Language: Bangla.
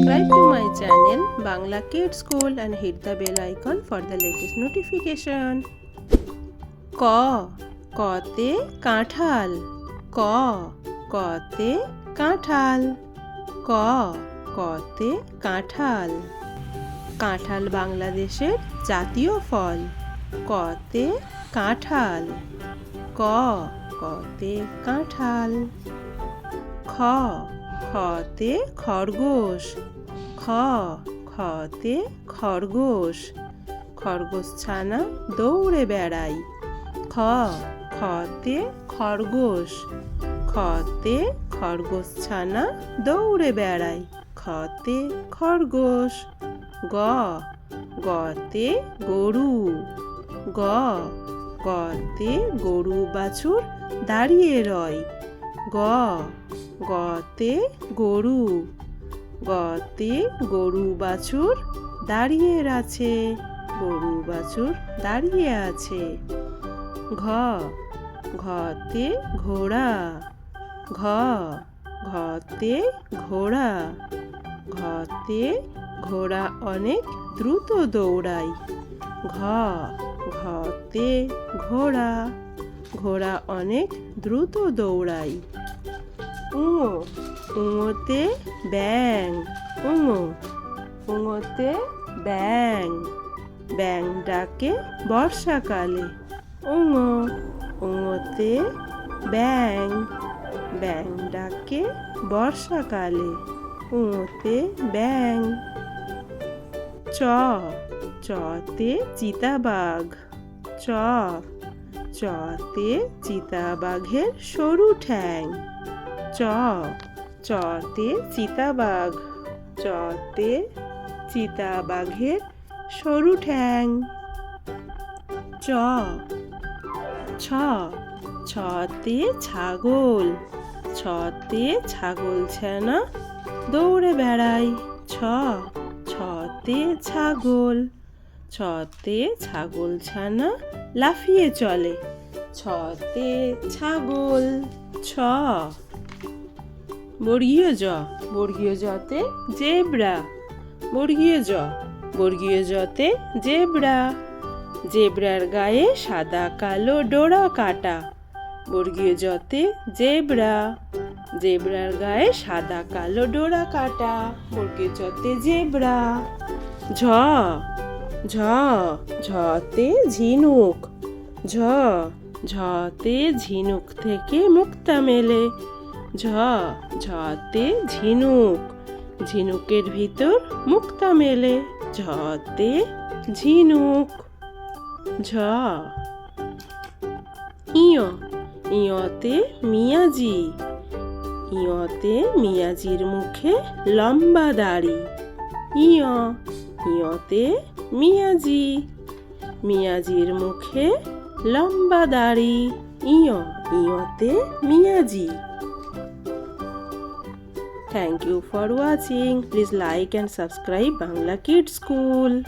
subscribe to my channel Bangla Kids School and hit the bell icon for the latest notification. ক কতে কাঁঠাল ক কতে কাঁঠাল ক কতে কাঁঠাল কাঁঠাল বাংলাদেশের জাতীয় ফল কতে কাঁঠাল ক কতে কাঁঠাল খ খতে খরগোশ খ খতে খরগোশ খরগোশ ছানা দৌড়ে বেড়ায় খ খতে খরগোশ খতে খরগোশ ছানা দৌড়ে বেড়ায় খতে খরগোশ গ গতে গরু গ গতে গরু বাছুর দাঁড়িয়ে রয় গ গতে গরু গতে গরু বাছুর দাঁড়িয়ে আছে গরু বাছুর দাঁড়িয়ে আছে ঘ ঘতে ঘোড়া ঘ ঘতে ঘোড়া ঘতে ঘোড়া অনেক দ্রুত দৌড়ায় ঘ ঘতে ঘোড়া ঘোড়া অনেক দ্রুত দৌড়ায় উঙো উঙোতে ব্যাঙ উঙো উঙোতে ব্যাঙ ব্যাঙ ডাকে বর্ষাকালে উঙো উঙোতে ব্যাঙ ব্যাঙ ডাকে বর্ষাকালে উঙোতে ব্যাঙ চ চতে চিতাবাঘ চ চতে চিতাবাঘের সরু ঠ্যাং চ চতে চিতাবাঘ চতে চিতাবাঘের সরু ঠ্যাং চ ছ ছতে ছাগল ছতে ছাগল ছানা দৌড়ে বেড়ায় ছ ছতে ছাগল ছতে ছাগল ছানা লাফিয়ে চলে ছতে ছাগল ছ বর্গীয় জ বর্গীয় জতে জেব্রা বর্গীয় জ বর্গীয় জতে জেব্রা জেব্রার গায়ে সাদা কালো ডোরা কাটা বর্গীয় জতে জেব্রা জেব্রার গায়ে সাদা কালো ডোরা কাটা বর্গীয় জতে জেব্রা ঝ ঝ ঝতে ঝিনুক ঝ ঝতে ঝিনুক থেকে মুক্তা মেলে ঝ ঝতে ঝিনুক ঝিনুকের ভিতর মুক্তা মেলে ঝতে ঝিনুক ঝ ইয় ইয়তে মিয়াজি ইয়তে মিয়াজির মুখে লম্বা দাড়ি ইয় ইয়তে মিয়াজি মিয়াজির মুখে লম্বা দাড়ি ইয় ইয়তে Miyaji Thank you for watching. Please like and subscribe Bangla Kids School.